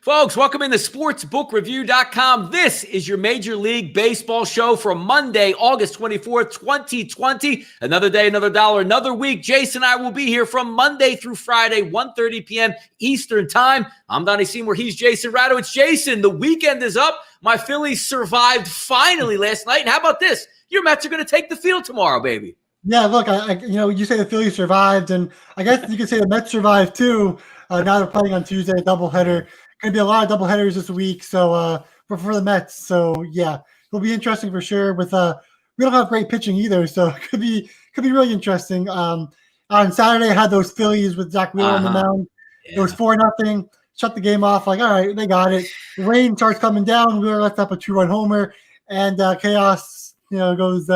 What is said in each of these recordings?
Folks, welcome into sportsbookreview.com. This is your Major League Baseball show for Monday, August 24th, 2020. Another day, another dollar, another week. Jason and I will be here from Monday through Friday, 1:30 p.m. Eastern Time. I'm Donnie Seymour. He's Jason Radowitz. Jason, the weekend is up. My Phillies survived finally last night. And how about this? Your Mets are going to take the field tomorrow, baby. Yeah, look, you say the Phillies survived, and I guess you could say the Mets survived too. Now they're playing on Tuesday, a doubleheader. Going to be a lot of doubleheaders this week, so for the Mets. So yeah, it'll be interesting for sure. With we don't have great pitching either, so it could be really interesting. On Saturday, I had those Phillies with Zach Wheeler on the mound. Yeah. It was 4-0. Shut the game off. Like, all right, they got it. The rain starts coming down. Wheeler lets up a 2-run homer, and chaos, goes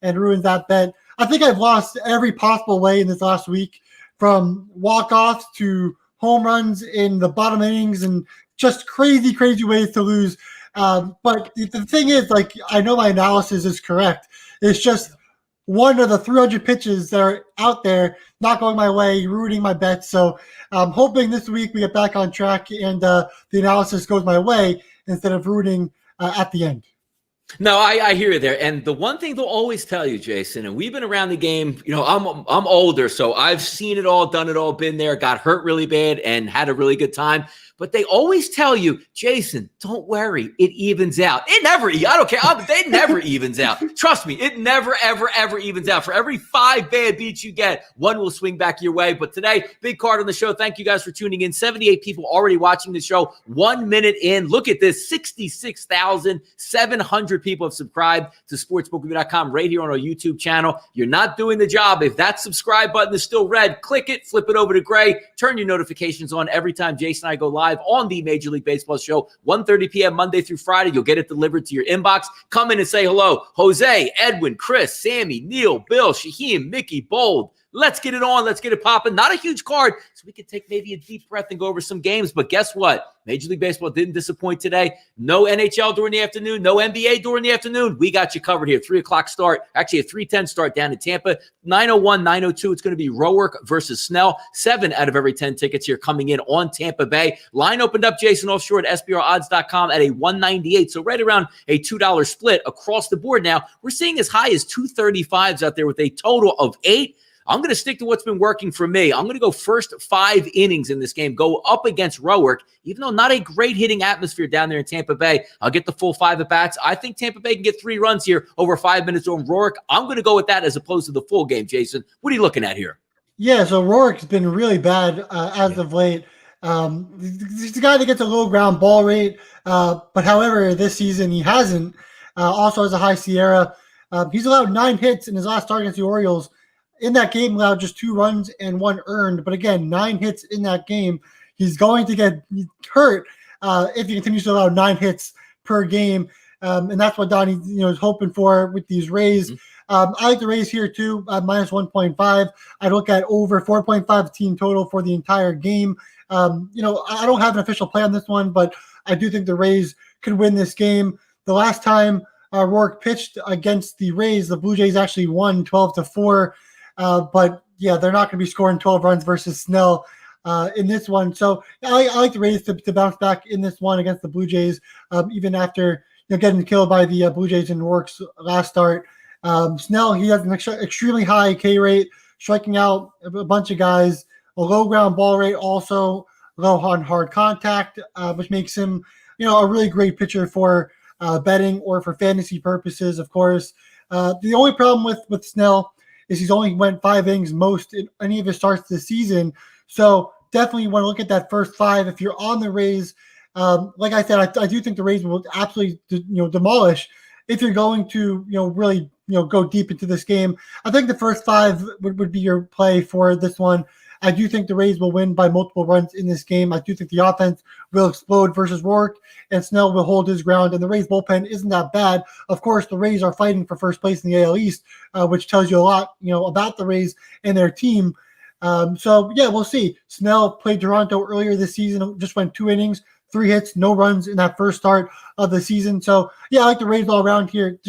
and ruins that bet. I think I've lost every possible way in this last week, from walk-offs to home runs in the bottom innings and just crazy ways to lose. But the thing is, like, I know my analysis is correct. It's just one of the 300 pitches that are out there not going my way, ruining my bets. So I'm hoping this week we get back on track and the analysis goes my way instead of ruining at the end. No, I hear you there. And the one thing they'll always tell you, Jason, and we've been around the game, I'm older, so I've seen it all, done it all, been there, got hurt really bad and had a really good time. But they always tell you, Jason, don't worry, it evens out. It never, I don't care. It never evens out. Trust me, it never, ever evens out. For every 5 bad beats you get, one will swing back your way. But today, big card on the show. Thank you guys for tuning in. 78 people already watching the show. 1 minute in. Look at this. 66,700 people have subscribed to sportsbookreview.com right here on our YouTube channel. You're not doing the job. If that subscribe button is still red, click it, flip it over to gray, turn your notifications on every time Jason and I go live on the Major League Baseball show, 1:30 p.m. Monday through Friday. You'll get it delivered to your inbox. Come in and say hello. Jose, Edwin, Chris, Sammy, Neil, Bill, Shaheem, Mickey, Bold. Let's get it on. Let's get it popping. Not a huge card, so we can take maybe a deep breath and go over some games. But guess what? Major League Baseball didn't disappoint today. No NHL during the afternoon. No NBA during the afternoon. We got you covered here. 3 o'clock start. Actually, a 3:10 start down in Tampa. 9:01, 9:02. It's going to be Roark versus Snell. 7 out of every 10 tickets here coming in on Tampa Bay. Line opened up, Jason, offshore at SBRodds.com at a 198. So right around a $2 split across the board now. We're seeing as high as 235s out there with a total of 8. I'm going to stick to what's been working for me. I'm going to go first 5 innings in this game, go up against Roark, even though not a great hitting atmosphere down there in Tampa Bay. I'll get the full 5 at-bats. I think Tampa Bay can get 3 runs here over 5 minutes on Roark. I'm going to go with that as opposed to the full game, Jason. What are you looking at here? Yeah, so Roark's been really bad as of late. He's a guy that gets a low ground ball rate, but however, this season he hasn't. Also has a high Sierra. He's allowed 9 hits in his last start against the Orioles. In that game, allowed just 2 runs and 1 earned. But again, 9 hits in that game. He's going to get hurt if he continues to allow 9 hits per game. And that's what Donnie is hoping for with these Rays. I like the Rays here too, minus 1.5. I look at over 4.5 team total for the entire game. I don't have an official play on this one, but I do think the Rays could win this game. The last time Roark pitched against the Rays, the Blue Jays actually won 12-4. But yeah, they're not going to be scoring 12 runs versus Snell in this one. So I like the Rays to bounce back in this one against the Blue Jays, even after getting killed by the Blue Jays in Roark's last start. Snell, he has an extremely high K rate, striking out a bunch of guys, a low ground ball rate, also low on hard contact, which makes him a really great pitcher for betting or for fantasy purposes, of course. The only problem with Snell is he's only went 5 innings most in any of his starts this season. So definitely want to look at that first 5. If you're on the Rays, like I said, I do think the Rays will absolutely demolish. If you're going to really go deep into this game, I think the first 5 would be your play for this one. I do think the Rays will win by multiple runs in this game. I do think the offense will explode versus Roark, and Snell will hold his ground. And the Rays bullpen isn't that bad. Of course, the Rays are fighting for first place in the AL East, which tells you a lot, about the Rays and their team. So yeah, we'll see. Snell played Toronto earlier this season, just went 2 innings, 3 hits, no runs in that first start of the season. So yeah, I like the Rays all around here.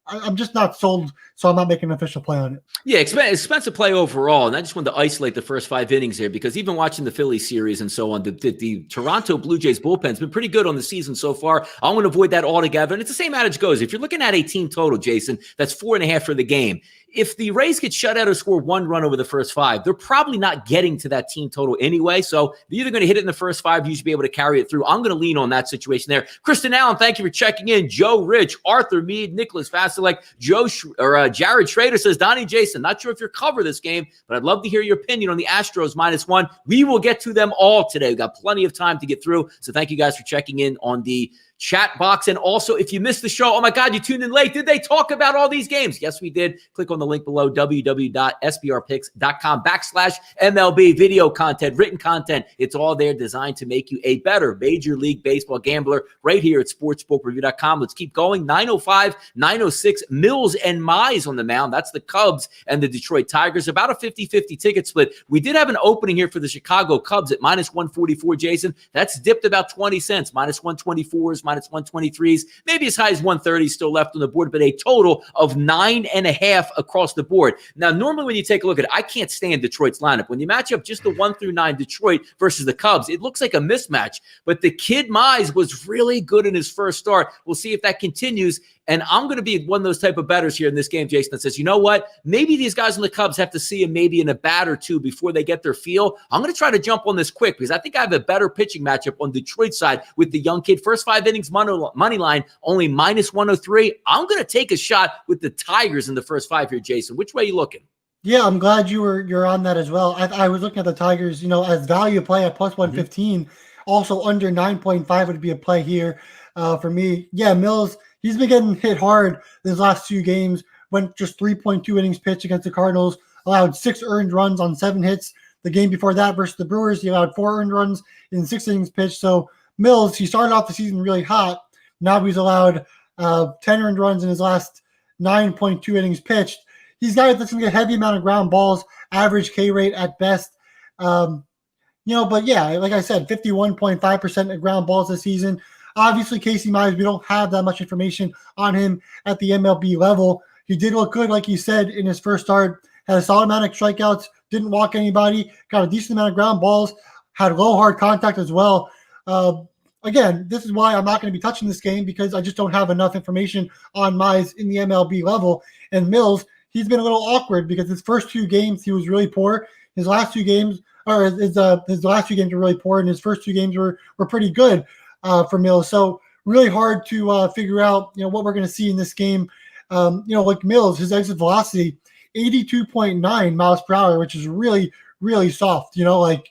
I'm just not sold so I'm not making an official play on it. Yeah, expensive play overall. And I just wanted to isolate the first 5 innings here because even watching the Phillies series and so on, the Toronto Blue Jays bullpen's been pretty good on the season so far. I want to avoid that altogether. And it's the same adage goes. If you're looking at a team total, Jason, that's 4.5 for the game. If the Rays get shut out or score 1 run over the first 5, they're probably not getting to that team total anyway. So they're either going to hit it in the first 5, you should be able to carry it through. I'm going to lean on that situation there. Kristen Allen, thank you for checking in. Joe Rich, Arthur Mead, Nicholas Vasilek, Jared Schrader says, Donnie, Jason, not sure if you're cover this game, but I'd love to hear your opinion on the Astros -1. We will get to them all today. We've got plenty of time to get through. So thank you guys for checking in on the chat box. And also, if you missed the show, oh my God, you tuned in late. Did they talk about all these games? Yes, we did. Click on the link below, www.sbrpicks.com/MLB. Video content, written content. It's all there designed to make you a better Major League Baseball gambler right here at sportsbookreview.com. Let's keep going. 9:05, 9:06, Mills and Mize on the mound. That's the Cubs and the Detroit Tigers. About a 50-50 ticket split. We did have an opening here for the Chicago Cubs at -144, Jason. That's dipped about 20 cents, -124s, -123s, maybe as high as 130 still left on the board, but a total of 9.5 across the board. Now, normally when you take a look at it, I can't stand Detroit's lineup. When you match up just the 1 through 9 Detroit versus the Cubs, it looks like a mismatch. But the kid Mize was really good in his first start. We'll see if that continues. And I'm going to be one of those type of bettors here in this game, Jason, that says, you know what? Maybe these guys in the Cubs have to see him maybe in a bat or two before they get their feel. I'm going to try to jump on this quick because I think I have a better pitching matchup on Detroit's side with the young kid. First 5 innings, money line, only -103. I'm going to take a shot with the Tigers in the first 5 here, Jason. Which way are you looking? Yeah, I'm glad you're on that as well. I was looking at the Tigers, as value play at +115. Also under 9.5 would be a play here for me. Yeah, Mills, he's been getting hit hard these last 2 games. Went just 3.2 innings pitched against the Cardinals. Allowed 6 earned runs on 7 hits. The game before that versus the Brewers, he allowed 4 earned runs in 6 innings pitched. So Mills, he started off the season really hot. Now he's allowed 10 earned runs in his last 9.2 innings pitched. He's a guy that's going to get a heavy amount of ground balls, average K rate at best. But yeah, like I said, 51.5% of ground balls this season. Obviously, Casey Mize, we don't have that much information on him at the MLB level. He did look good, like you said, in his first start. Had a solid amount of strikeouts, didn't walk anybody, got a decent amount of ground balls, had low hard contact as well. Again, this is why I'm not going to be touching this game because I just don't have enough information on Mize in the MLB level. And Mills, he's been a little awkward because his first 2 games, he was really poor. His last 2 games, or his last 2 games were really poor, and his first 2 games were pretty good for Mills. So really hard to figure out, what we're going to see in this game. Like Mills, his exit velocity, 82.9 miles per hour, which is really, really soft. We're going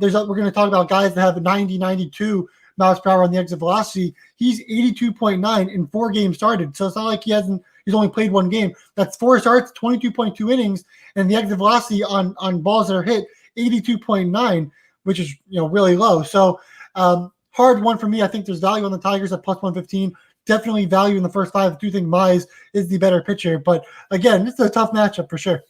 to talk about guys that have 90, 92 miles per hour on the exit velocity. He's 82.9 in 4 games started. So it's not like he's only played 1 game. That's 4 starts, 22.2 innings, and the exit velocity on balls that are hit, 82.9, which is, really low. So hard one for me. I think there's value on the Tigers at +115. Definitely value in the first 5. I do think Mize is the better pitcher. But again, this is a tough matchup for sure.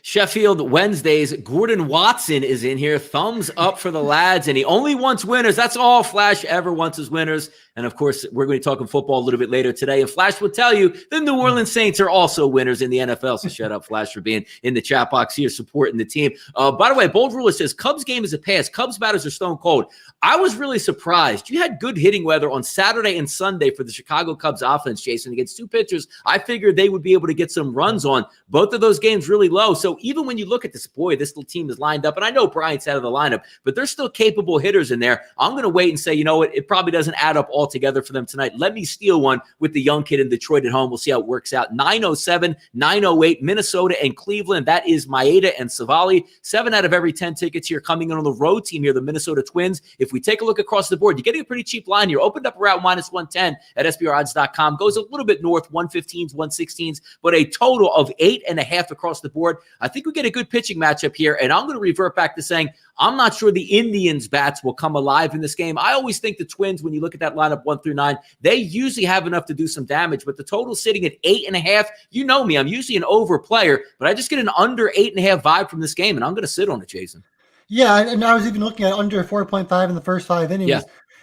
Sheffield Wednesdays, Gordon Watson is in here. Thumbs up for the lads, and he only wants winners. That's all Flash ever wants is winners. And, of course, we're going to be talking football a little bit later today. And Flash will tell you the New Orleans Saints are also winners in the NFL. So shut up, Flash, for being in the chat box here supporting the team. By the way, Bold Ruler says, Cubs game is a pass. Cubs batters are stone cold. I was really surprised. You had good hitting weather on Saturday and Sunday for the Chicago Cubs offense, Jason, against 2 pitchers. I figured they would be able to get some runs on. Both of those games really low. So even when you look at this, boy, this little team is lined up. And I know Bryant's out of the lineup, but there's still capable hitters in there. I'm going to wait and say, you know what? It probably doesn't add up altogether for them tonight. Let me steal one with the young kid in Detroit at home. We'll see how it works out. 907, 908, Minnesota and Cleveland. That is Maeda and Savali. 7 out of every 10 tickets here coming in on the road team here, the Minnesota Twins. If we take a look across the board, you're getting a pretty cheap line here. Opened up around -110 at SBRodds.com. Goes a little bit north, 115s, 116s, but a total of 8.5 across the board. I think we get a good pitching matchup here, and I'm going to revert back to saying I'm not sure the Indians' bats will come alive in this game. I always think the Twins, when you look at that lineup 1 through 9, they usually have enough to do some damage, but the total sitting at 8.5, you know me, I'm usually an over player, but I just get an under 8.5 vibe from this game, and I'm going to sit on it, Jason. Yeah, and I was even looking at under 4.5 in the first 5 innings. Yeah.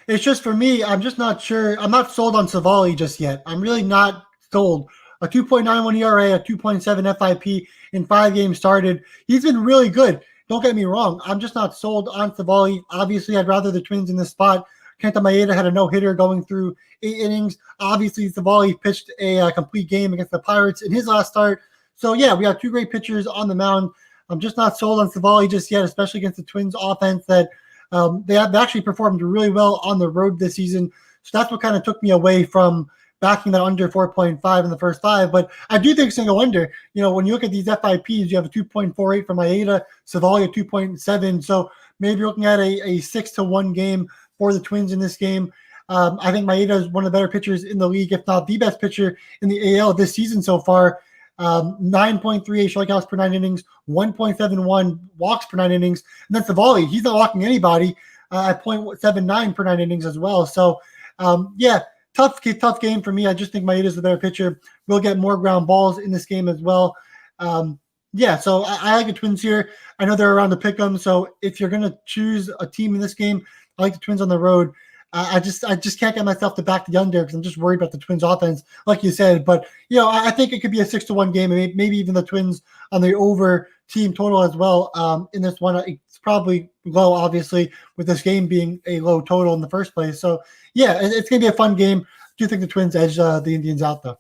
It's just for me, I'm just not sure. I'm not sold on Savali just yet. I'm really not sold a 2.91 ERA, a 2.7 FIP in 5 games started. He's been really good. Don't get me wrong. I'm just not sold on Savali. Obviously, I'd rather the Twins in this spot. Kenta Maeda had a no-hitter going through 8 innings. Obviously, Savali pitched a complete game against the Pirates in his last start. So, yeah, we have 2 great pitchers on the mound. I'm just not sold on Savali just yet, especially against the Twins offense that they have actually performed really well on the road this season. So that's what kind of took me away from backing that under 4.5 in the first 5. But I do think it's going to go under. When you look at these FIPs, you have a 2.48 for Maeda, Savali a 2.7. So maybe you're looking at a 6-1 game for the Twins in this game. I think Maeda is one of the better pitchers in the league, if not the best pitcher in the AL this season so far. 9.38 strikeouts per 9 innings, 1.71 walks per 9 innings. And then Savali, he's not walking anybody at 0.79 per 9 innings as well. So, tough game for me. I just think Maeda is the better pitcher. We'll get more ground balls in this game as well. So I like the Twins here. I know they're around to pick them. So if you're going to choose a team in this game, I like the Twins on the road. I just can't get myself to back the under because I'm just worried about the Twins offense, like you said. But, I think it could be a 6-1 game, and maybe even the Twins on the over team total as well in this one. It's probably low, obviously, with this game being a low total in the first place. So, yeah, it's going to be a fun game. I do think the Twins edge the Indians out, though.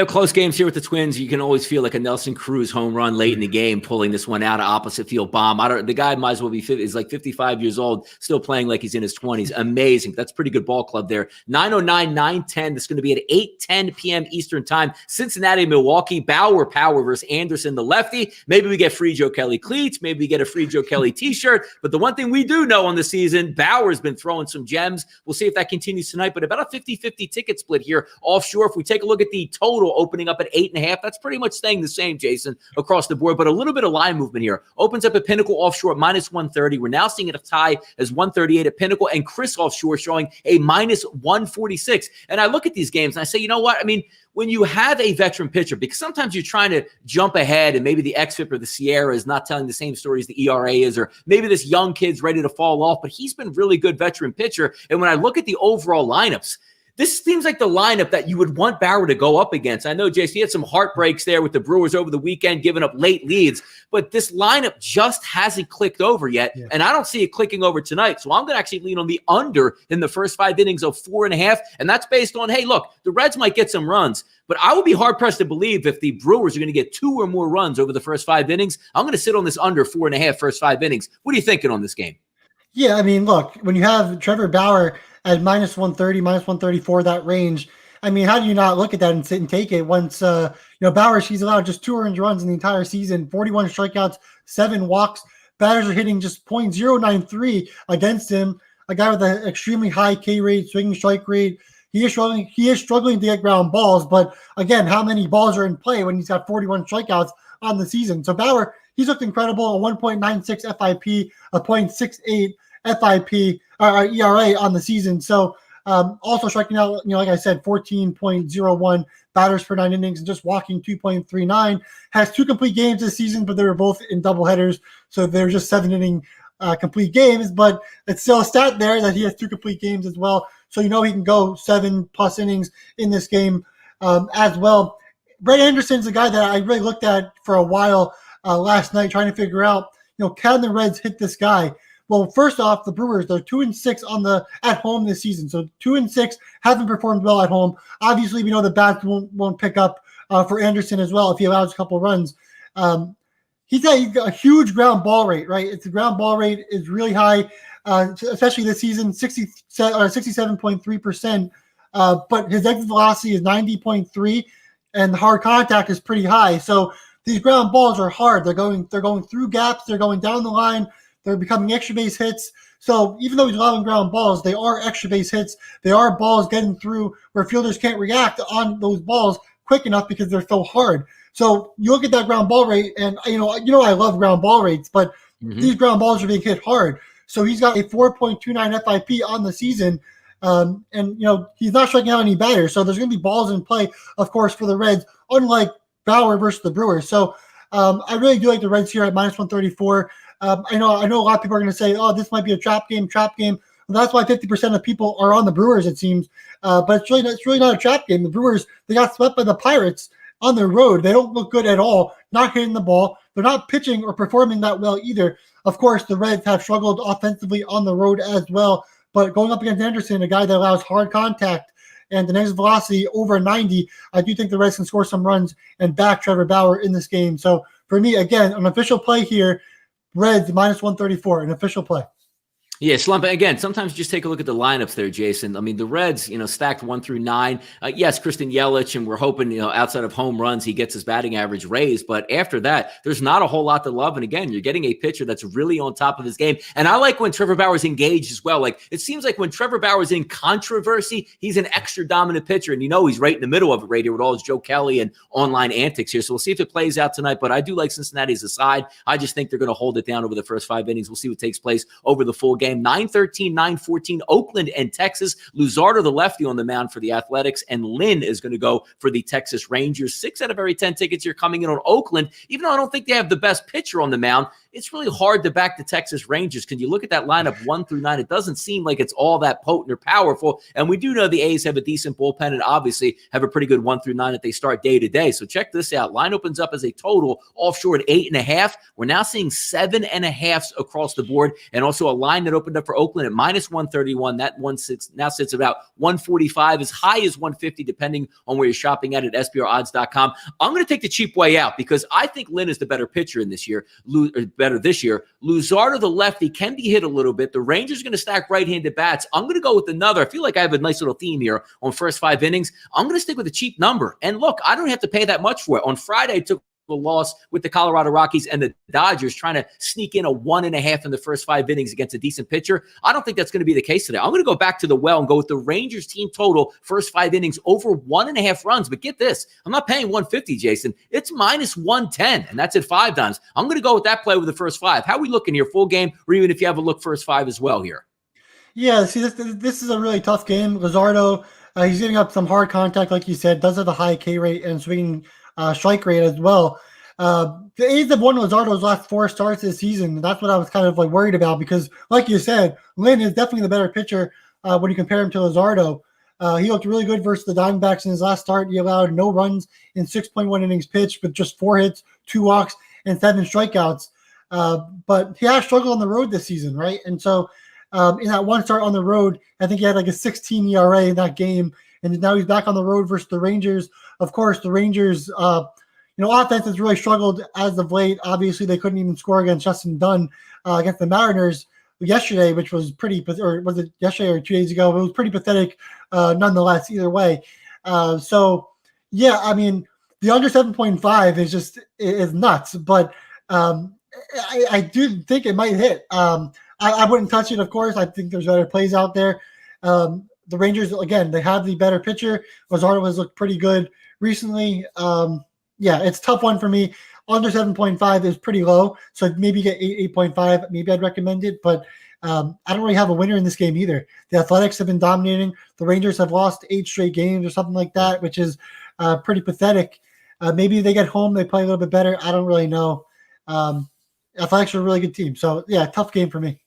Close games here with the Twins. You can always feel like a Nelson Cruz home run late in the game, pulling this one out, of opposite field bomb. The guy might as well be is like 55 years old, still playing like he's in his 20s. Amazing. That's a pretty good ball club there. 9:09, 9:10. This is going to be at 8:10 p.m. Eastern time. Cincinnati, Milwaukee. Bauer power versus Anderson, the lefty. Maybe we get free Joe Kelly cleats. Maybe we get a free Joe Kelly t-shirt. But the one thing we do know on the season, Bauer's been throwing some gems. We'll see if that continues tonight. But about a 50-50 ticket split here offshore. If we take a look at the total opening up at 8.5. That's pretty much staying the same, Jason, across the board, but a little bit of line movement here. Opens up at Pinnacle offshore at -130. We're now seeing it a tie as 138 at Pinnacle, and Chris offshore showing a -146. And I look at these games and I say, you know what? I mean, when you have a veteran pitcher, because sometimes you're trying to jump ahead and maybe the XFIP or the Sierra is not telling the same story as the ERA is, or maybe this young kid's ready to fall off, but he's been really good veteran pitcher. And when I look at the overall lineups, this seems like the lineup that you would want Bauer to go up against. I know, Jason, he had some heartbreaks there with the Brewers over the weekend, giving up late leads, but this lineup just hasn't clicked over yet, and I don't see it clicking over tonight. So I'm going to actually lean on the under in the first 5 innings of 4.5, and that's based on, hey, look, the Reds might get some runs, but I would be hard-pressed to believe if the Brewers are going to get 2 or more runs over the first 5 innings. I'm going to sit on this under 4.5 first 5 innings. What are you thinking on this game? Yeah, I mean, look, when you have Trevor Bauer at -130, -134, that range, I mean, how do you not look at that and sit and take it once, Bauer, she's allowed just 2 earned runs in the entire season, 41 strikeouts, 7 walks. Batters are hitting just .093 against him, a guy with an extremely high K rate, swinging strike rate. He is struggling to get ground balls, but again, how many balls are in play when he's got 41 strikeouts on the season? So Bauer, he's looked incredible, a 1.96 FIP, a .68 FIP or ERA on the season. So also striking out, like I said, 14.01 batters per 9 innings and just walking 2.39. Has 2 complete games this season, but they were both in doubleheaders, so they're just 7-inning complete games. But it's still a stat there that he has 2 complete games as well. So he can go 7+ innings in this game as well. Brett Anderson's a guy that I really looked at for a while last night, trying to figure out, can the Reds hit this guy? Well, first off, the Brewers, they're 2-6 at home this season. So 2-6, haven't performed well at home. Obviously, we know the bats won't pick up for Anderson as well if he allows a couple runs. He's got a huge ground ball rate, right? The ground ball rate is really high, especially this season, 67.3%. But his exit velocity is 90.3, and the hard contact is pretty high. So these ground balls are hard. They're going through gaps. They're going down the line. They're becoming extra base hits. So even though he's allowing ground balls, they are extra base hits. They are balls getting through where fielders can't react on those balls quick enough because they're so hard. So you look at that ground ball rate, and I love ground ball rates, but these ground balls are being hit hard. So he's got a 4.29 FIP on the season, and he's not striking out any batters. So there's going to be balls in play, of course, for the Reds, unlike Bauer versus the Brewers. So I really do like the Reds here at -134. I know a lot of people are going to say, oh, this might be a trap game. Well, that's why 50% of people are on the Brewers, it seems. But it's really not a trap game. The Brewers, they got swept by the Pirates on the road, they don't look good at all, not hitting the ball. They're not pitching or performing that well either. Of course, the Reds have struggled offensively on the road as well, but going up against Anderson, a guy that allows hard contact and the next velocity over 90, I do think the Reds can score some runs and back Trevor Bauer in this game. So for me, again, an official play here, Reds minus 134, an official play. Yeah, slump. Again, sometimes just take a look at the lineups there, Jason. I mean, the Reds, stacked 1 through 9. Yes, Christian Yelich, and we're hoping, outside of home runs, he gets his batting average raised. But after that, there's not a whole lot to love. And again, you're getting a pitcher that's really on top of his game. And I like when Trevor Bauer's engaged as well. Like, it seems like when Trevor Bauer's in controversy, he's an extra dominant pitcher. And he's right in the middle of it right here with all his Joe Kelly and online antics here. So we'll see if it plays out tonight. But I do like Cincinnati as a side. I just think they're going to hold it down over the first 5 innings. We'll see what takes place over the full game. 9-13, 9-14, Oakland and Texas. Luzardo, the lefty, on the mound for the Athletics, and Lynn is going to go for the Texas Rangers. 6 out of every 10 tickets here coming in on Oakland. Even though I don't think they have the best pitcher on the mound, it's really hard to back the Texas Rangers. Can you look at that lineup 1 through 9? It doesn't seem like it's all that potent or powerful. And we do know the A's have a decent bullpen and obviously have a pretty good 1 through 9 that they start day to day. So check this out. Line opens up as a total offshore at 8.5. We're now seeing 7.5 across the board, and also a line that opened up for Oakland at minus 131. That now sits about 145, as high as 150, depending on where you're shopping at SBRodds.com. I'm going to take the cheap way out because I think Lynn is the better pitcher in this year. Better this year. Luzardo, the lefty, can be hit a little bit. The Rangers are going to stack right-handed bats. I'm going to go with another. I feel like I have a nice little theme here on first 5 innings. I'm going to stick with a cheap number. And look, I don't have to pay that much for it. On Friday, I took a loss with the Colorado Rockies and the Dodgers, trying to sneak in a 1.5 in the first 5 innings against a decent pitcher. I don't think that's going to be the case today. I'm going to go back to the well and go with the Rangers team total first 5 innings over 1.5 runs. But get this, I'm not paying 150, Jason. It's minus 110, and that's at 5 times. I'm going to go with that play with the first 5. How are we looking here? Full game, or even if you have a look first 5 as well here? Yeah, see, this is a really tough game. Luzardo, he's giving up some hard contact, like you said, does have a high K rate and swinging strike rate as well. The A's have won Luzardo's last 4 starts this season. That's what I was kind of worried about because, like you said, Lynn is definitely the better pitcher when you compare him to Luzardo. He looked really good versus the Diamondbacks in his last start. He allowed no runs in 6.1 innings pitched with just 4 hits, 2 walks, and 7 strikeouts. But he has struggled on the road this season, right? And so in that one start on the road, I think he had a 16 ERA in that game. And now he's back on the road versus the Rangers. Of course, the Rangers offense has really struggled as of late. Obviously, they couldn't even score against Justin Dunn against the Mariners yesterday, which was pretty, or was it yesterday or 2 days ago? It was pretty pathetic nonetheless, either way. Yeah, I mean, the under 7.5 is nuts, but I do think it might hit. I wouldn't touch it, of course. I think there's better plays out there. The Rangers, again, they have the better pitcher. Luzardo has looked pretty good recently. Yeah, it's a tough one for me. Under 7.5 is pretty low, so maybe get 8.5. Maybe I'd recommend it, but I don't really have a winner in this game either. The Athletics have been dominating. The Rangers have lost 8 straight games or something like that, which is pretty pathetic. Maybe they get home, they play a little bit better. I don't really know. Athletics are a really good team. So, yeah, tough game for me.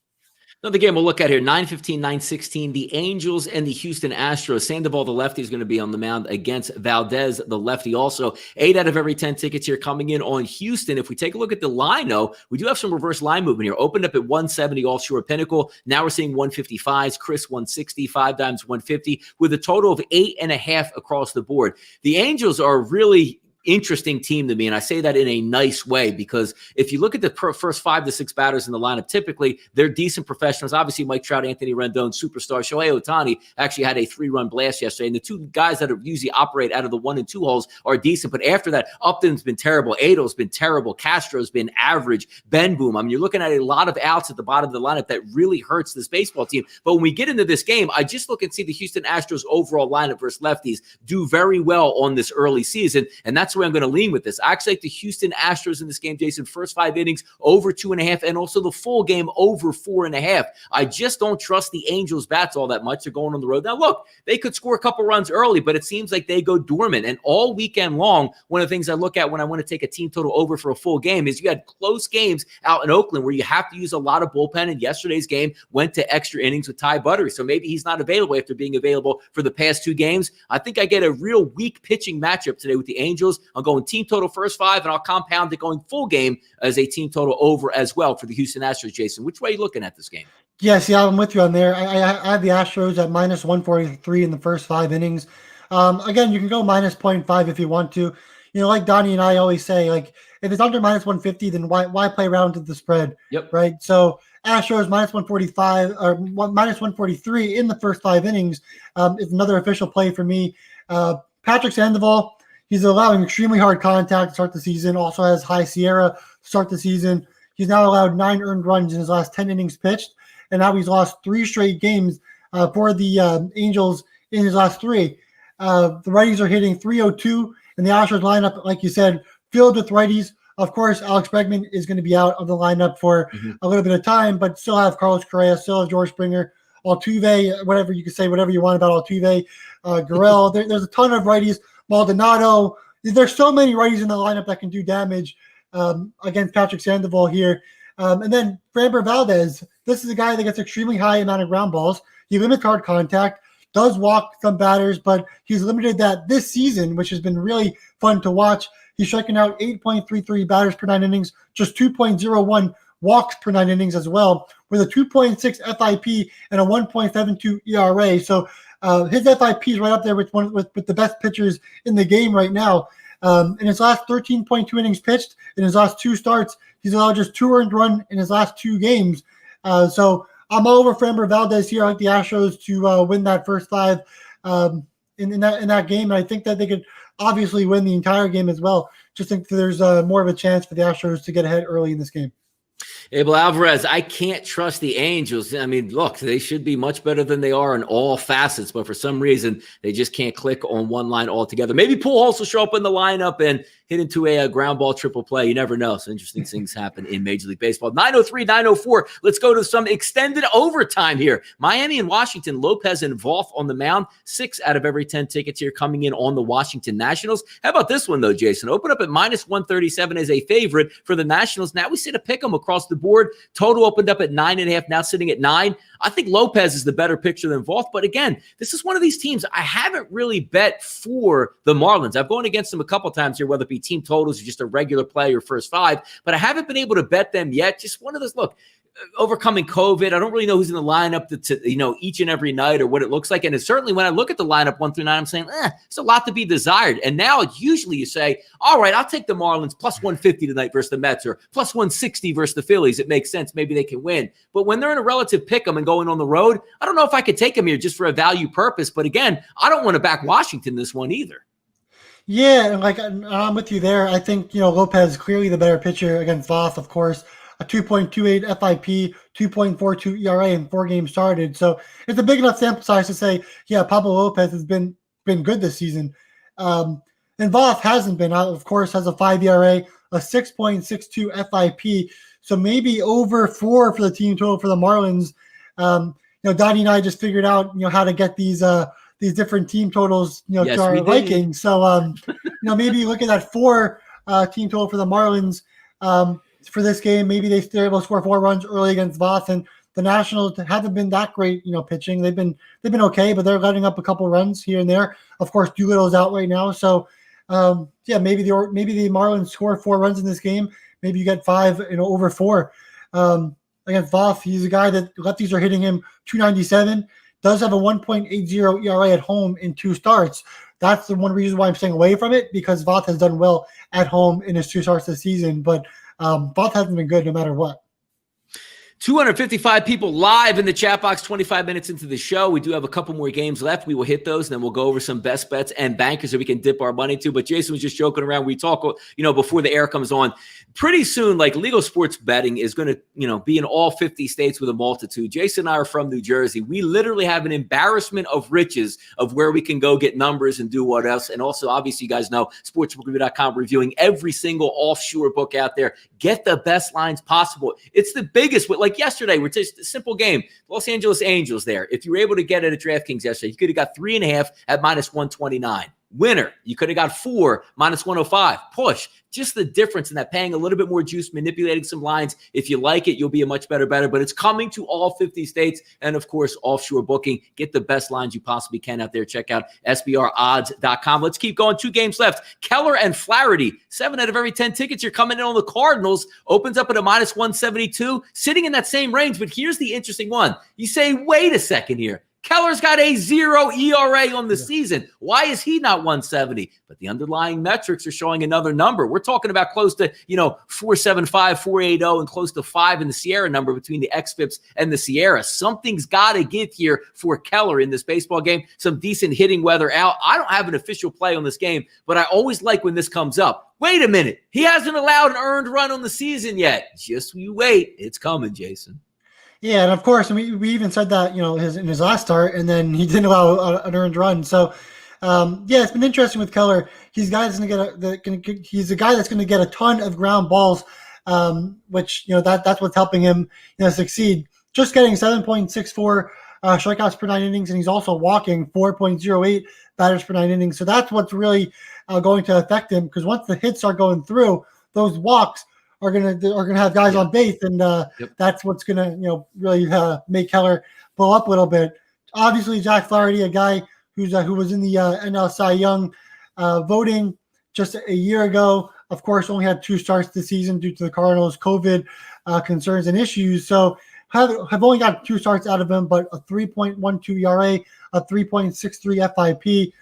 Another game we'll look at here, 9-15, 9-16, the Angels and the Houston Astros. Sandoval, the lefty, is going to be on the mound against Valdez, the lefty. Also, 8 out of every 10 tickets here coming in on Houston. If we take a look at the line, though, we do have some reverse line movement here. Opened up at 170 offshore Pinnacle. Now we're seeing 155s, Chris 160, 5 dimes 150, with a total of 8.5 across the board. The Angels are really interesting team to me, and I say that in a nice way because if you look at the first 5 to 6 batters in the lineup, typically they're decent professionals. Obviously, Mike Trout, Anthony Rendon, superstar. Shohei Ohtani actually had a 3-run blast yesterday, and the 2 guys that usually operate out of the 1 and 2 holes are decent. But after that, Upton's been terrible, Ado's been terrible, Castro's been average, Ben Boom. I mean, you're looking at a lot of outs at the bottom of the lineup that really hurts this baseball team. But when we get into this game, I just look and see the Houston Astros overall lineup versus lefties do very well on this early season, and that's where I'm going to lean with this. I actually like the Houston Astros in this game, Jason. First 5 innings over 2.5, and also the full game over 4.5. I just don't trust the Angels bats all that much. They're going on the road. Now, look, they could score a couple runs early, but it seems like they go dormant. And all weekend long, one of the things I look at when I want to take a team total over for a full game is you had close games out in Oakland where you have to use a lot of bullpen, and yesterday's game went to extra innings with Ty Buttery. So maybe he's not available after being available for the past 2 games. I think I get a real weak pitching matchup today with the Angels. I'm going team total first 5, and I'll compound it going full game as a team total over as well for the Houston Astros. Jason, which way are you looking at this game? Yes, yeah, I'm with you on there. I have the Astros at minus 143 in the first 5 innings. Again, you can go minus 0.5 if you want to. Like Donnie and I always say, like, if it's under minus 150, then why play around with the spread? Yep. Right. So Astros minus 145 or minus 143 in the first 5 innings is another official play for me. Patrick Sandoval, he's allowing extremely hard contact to start the season. Also has high Sierra to start the season. He's now allowed 9 earned runs in his last 10 innings pitched, and now he's lost 3 straight games for the Angels in his last 3. The righties are hitting 302, and the Astros lineup, like you said, filled with righties. Of course, Alex Bregman is going to be out of the lineup for a little bit of time, but still have Carlos Correa, still have George Springer, Altuve, whatever you can say, whatever you want about Altuve, Gurriel. There's a ton of righties. Maldonado. There's so many righties in the lineup that can do damage against Patrick Sandoval here. And then Framber Valdez. This is a guy that gets extremely high amount of ground balls. He limits hard contact, does walk some batters, but he's limited that this season, which has been really fun to watch. He's striking out 8.33 batters per 9 innings, just 2.01 walks per 9 innings as well, with a 2.6 FIP and a 1.72 ERA. So his FIP is right up there with the best pitchers in the game right now. In his last 13.2 innings pitched, in his last 2 starts, he's allowed just 2 earned run in his last 2 games. So I'm all over Framber Valdez here. I like the Astros to win that first 5 in that game. And I think that they could obviously win the entire game as well. Just think that there's more of a chance for the Astros to get ahead early in this game. Abel Alvarez, I can't trust the Angels. I mean, look, they should be much better than they are in all facets, but for some reason, they just can't click on one line altogether. Maybe Pujols will show up in the lineup and hit into a ground ball triple play. You never know. So interesting things happen in Major League Baseball. 9:03, 9:04. Let's go to some extended overtime here. Miami and Washington, Lopez and Voth on the mound. 6 out of every 10 tickets here coming in on the Washington Nationals. How about this one, though, Jason? Open up at minus 137 as a favorite for the Nationals. Now we sit a pick 'em across the board. Total opened up at 9.5, now sitting at 9. I think Lopez is the better picture than Voth. But again, this is one of these teams I haven't really bet for the Marlins. I've gone against them a couple times here, whether it be team totals or just a regular play or first 5, but I haven't been able to bet them yet. Just one of those, look, overcoming COVID, I don't really know who's in the lineup to each and every night or what it looks like. And it's certainly when I look at the lineup 1 through 9, I'm saying, it's a lot to be desired. And now usually you say, all right, I'll take the Marlins plus 150 tonight versus the Mets or plus 160 versus the Phillies. It makes sense. Maybe they can win. But when they're in a relative pick 'em and going on the road, I don't know if I could take them here just for a value purpose. But again, I don't want to back Washington this one either. Yeah, and I'm with you there. I think, Lopez is clearly the better pitcher against Voth, of course. A 2.28 FIP, 2.42 ERA in 4 games started. So it's a big enough sample size to say, yeah, Pablo Lopez has been good this season. And Voth hasn't been. Of course, has a 5 ERA, a 6.62 FIP. So maybe over 4 for the team total for the Marlins. Donnie and I just figured out, how to get these different team totals, yes, to our liking. So, maybe look at that 4 team total for the Marlins for this game. Maybe they're able to score 4 runs early against Voth, and the Nationals haven't been that great, pitching. They've been okay, but they're letting up a couple runs here and there. Of course, Doolittle's out right now, so maybe the Marlins score 4 runs in this game. Maybe you get 5, over 4 against Voth. He's a guy that lefties are hitting him 297. Does have a 1.80 ERA at home in 2 starts. That's the one reason why I'm staying away from it, because Voth has done well at home in his 2 starts this season, but Voth hasn't been good no matter what. 255 people live in the chat box, 25 minutes into the show. We do have a couple more games left. We will hit those, and then we'll go over some best bets and bankers that we can dip our money to. But Jason was just joking around. We talk, before the air comes on. Pretty soon, like, legal sports betting is going to, be in all 50 states with a multitude. Jason and I are from New Jersey. We literally have an embarrassment of riches of where we can go get numbers and do what else. And also, obviously, you guys know, sportsbookreview.com reviewing every single offshore book out there. Get the best lines possible. It's the biggest, like yesterday, we're just a simple game. Los Angeles Angels there. If you were able to get it at DraftKings yesterday, you could have got 3.5 at minus 129. Winner, you could have got 4 minus 105. Push, just the difference in that, paying a little bit more juice, manipulating some lines. If you like it, you'll be a much better bettor. But it's coming to all 50 states and, of course, offshore booking. Get the best lines you possibly can out there. Check out SBRodds.com. Let's keep going. 2 games left. Keller and Flaherty. 7 out of every 10 tickets you're coming in on the Cardinals. Opens up at a minus 172, sitting in that same range. But here's the interesting one. You say, wait a second here. Keller's got a 0 ERA on the season. Why is he not 170? But the underlying metrics are showing another number. We're talking about close to, 475, 480, and close to 5 in the Sierra number between the XFIPs and the Sierra. Something's got to give here for Keller in this baseball game. Some decent hitting weather out. I don't have an official play on this game, but I always like when this comes up. Wait a minute. He hasn't allowed an earned run on the season yet. Just you wait. It's coming, Jason. Yeah, and of course, we even said that in his last start, and then he didn't allow an earned run. So, it's been interesting with Keller. He's a guy that's going to get a ton of ground balls, which that's what's helping him succeed. Just getting 7.64 strikeouts per 9 innings, and he's also walking 4.08 batters per 9 innings. So that's what's really going to affect him, because once the hits are going through, those walks are gonna have guys on base, and that's what's gonna really make Keller blow up a little bit. Obviously, Jack Flaherty, a guy who was in the NL Cy Young voting just a year ago. Of course, only had 2 starts this season due to the Cardinals' COVID concerns and issues. So have only got 2 starts out of him, but a 3.12 ERA, a 3.63 FIP.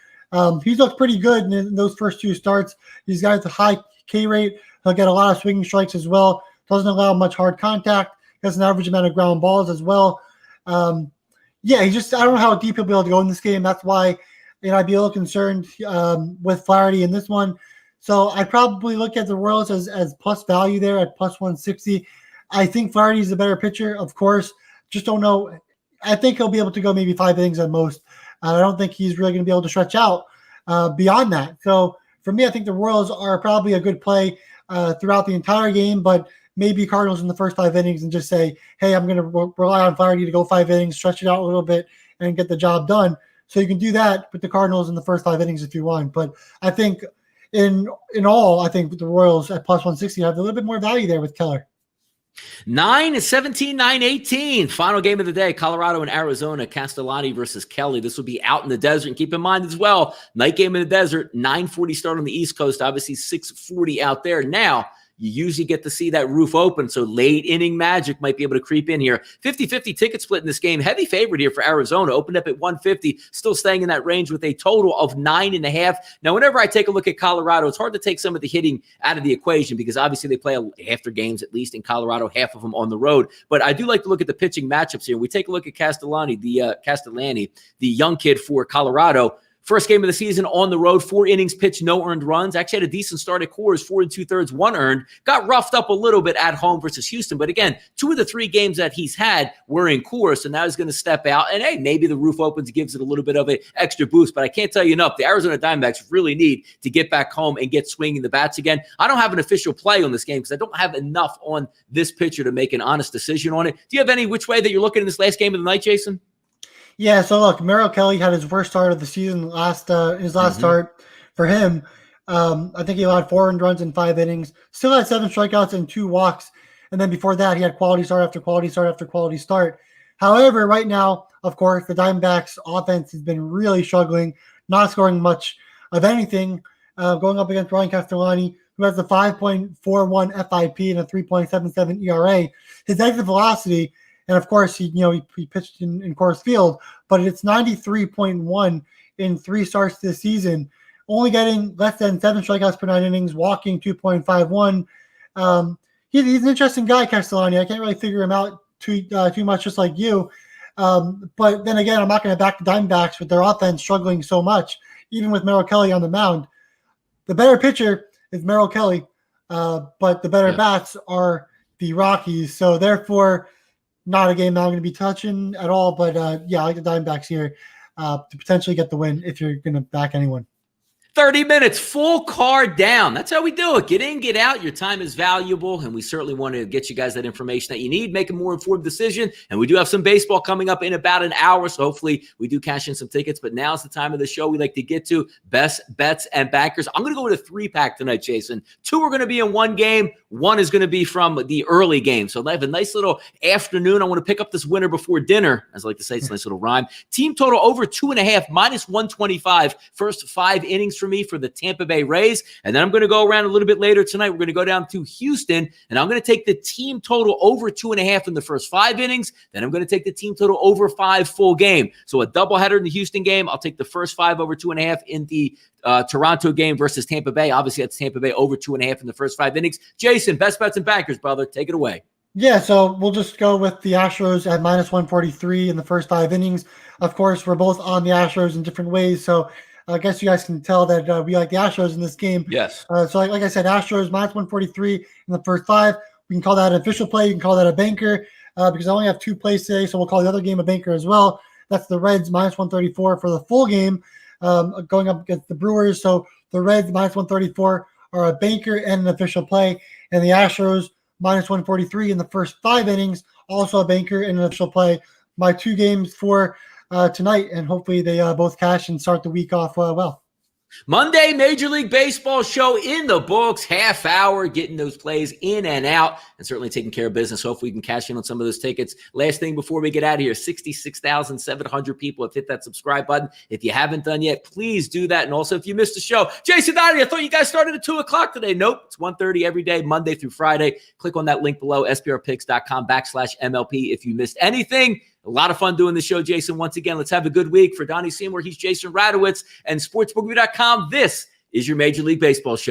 He's looked pretty good in those first 2 starts. He's got a high K rate. He'll get a lot of swinging strikes as well. Doesn't allow much hard contact. Has an average amount of ground balls as well. I don't know how deep he'll be able to go in this game. That's why I'd be a little concerned with Flaherty in this one. So I'd probably look at the Royals as plus value there at plus 160. I think Flaherty's the better pitcher, of course. Just don't know. I think he'll be able to go maybe 5 innings at most. I don't think he's really going to be able to stretch out beyond that. So for me, I think the Royals are probably a good play throughout the entire game, but maybe Cardinals in the first 5 innings and just say, hey, I'm going to rely on Flaherty to go 5 innings, stretch it out a little bit, and get the job done. So you can do that with the Cardinals in the first 5 innings if you want. But I think in all, I think the Royals at plus 160 have a little bit more value there with Keller. 9-17, 9-18. Final game of the day, Colorado and Arizona, Castellani versus Kelly. This will be out in the desert. And keep in mind as well, night game in the desert, 9:40 start on the East Coast, obviously 6:40 out there. Now, you usually get to see that roof open, so late inning magic might be able to creep in here. 50-50 ticket split in this game. Heavy favorite here for Arizona. Opened up at 150, still staying in that range with a total of 9.5. Now, whenever I take a look at Colorado, it's hard to take some of the hitting out of the equation because obviously they play half their games, at least in Colorado, half of them on the road. But I do like to look at the pitching matchups here. We take a look at Castellani, the young kid for Colorado. First game of the season on the road, 4 innings pitched, no earned runs. Actually had a decent start at Coors, 4 2/3, 1 earned. Got roughed up a little bit at home versus Houston. But again, 2 of the 3 games that he's had were in Coors. So now he's going to step out. And hey, maybe the roof opens, gives it a little bit of an extra boost. But I can't tell you enough. The Arizona Diamondbacks really need to get back home and get swinging the bats again. I don't have an official play on this game because I don't have enough on this pitcher to make an honest decision on it. Do you have any which way that you're looking in this last game of the night, Jason? Yeah, so look, Merrill Kelly had his worst start of the season his last start for him. I think he allowed 4 earned runs in 5 innings, still had 7 strikeouts and 2 walks. And then before that, he had quality start after quality start after quality start. However, right now, of course, the Diamondbacks offense has been really struggling, not scoring much of anything, going up against Ryan Castellani, who has a 5.41 FIP and a 3.77 ERA. His exit velocity, and of course, he pitched in Coors Field, but it's 93.1 in 3 starts this season, only getting less than 7 strikeouts per 9 innings, walking 2.51. He's an interesting guy, Castellani. I can't really figure him out too much, just like you. But then again, I'm not going to back the Diamondbacks with their offense struggling so much, even with Merrill Kelly on the mound. The better pitcher is Merrill Kelly, but the better bats are the Rockies. So therefore, not a game that I'm going to be touching at all, but I like the Diamondbacks here to potentially get the win if you're going to back anyone. 30 minutes, full card down. That's how we do it. Get in, get out. Your time is valuable, and we certainly want to get you guys that information that you need, make a more informed decision. And we do have some baseball coming up in about an hour, so hopefully we do cash in some tickets. But now's the time of the show we like to get to best bets and bankers. I'm going to go with a 3-pack tonight, Jason. 2 are going to be in one game. 1 is going to be from the early game. So I have a nice little afternoon. I want to pick up this winner before dinner, as I like to say. It's a nice little rhyme. Team total over 2.5, minus 125. First 5 innings for me for the Tampa Bay Rays. And then I'm going to go around a little bit later tonight. We're going to go down to Houston, and I'm going to take the team total over 2.5 in the first 5 innings. Then I'm going to take the team total over 5 full game. So a doubleheader in the Houston game. I'll take the first 5 over 2.5 in the Toronto game versus Tampa Bay. Obviously, that's Tampa Bay over 2.5 in the first 5 innings. Jason, best bets and bankers, brother. Take it away. Yeah, so we'll just go with the Astros at minus 143 in the first 5 innings. Of course, we're both on the Astros in different ways, so I guess you guys can tell that we like the Astros in this game. Yes. So like I said, Astros minus 143 in the first 5. We can call that an official play. You can call that a banker because I only have 2 plays today, so we'll call the other game a banker as well. That's the Reds minus 134 for the full game going up against the Brewers. So the Reds minus 134 are a banker and an official play, and the Astros minus 143 in the first 5 innings, also a banker and an official play. My 2 games for tonight, and hopefully they both cash and start the week off well. Monday, Major League Baseball show in the books, half hour, getting those plays in and out, and certainly taking care of business. Hopefully we can cash in on some of those tickets. Last thing before we get out of here, 66,700 people have hit that subscribe button. If you haven't done yet, please do that. And also, if you missed the show, Jason, Donnie, I thought you guys started at 2 o'clock today. Nope, it's 1:30 every day, Monday through Friday. Click on that link below, SBRpicks.com/MLP if you missed anything. A lot of fun doing the show, Jason. Once again, let's have a good week. For Donnie Seymour, he's Jason Radowitz and SportsBookMe.com. This is your Major League Baseball show.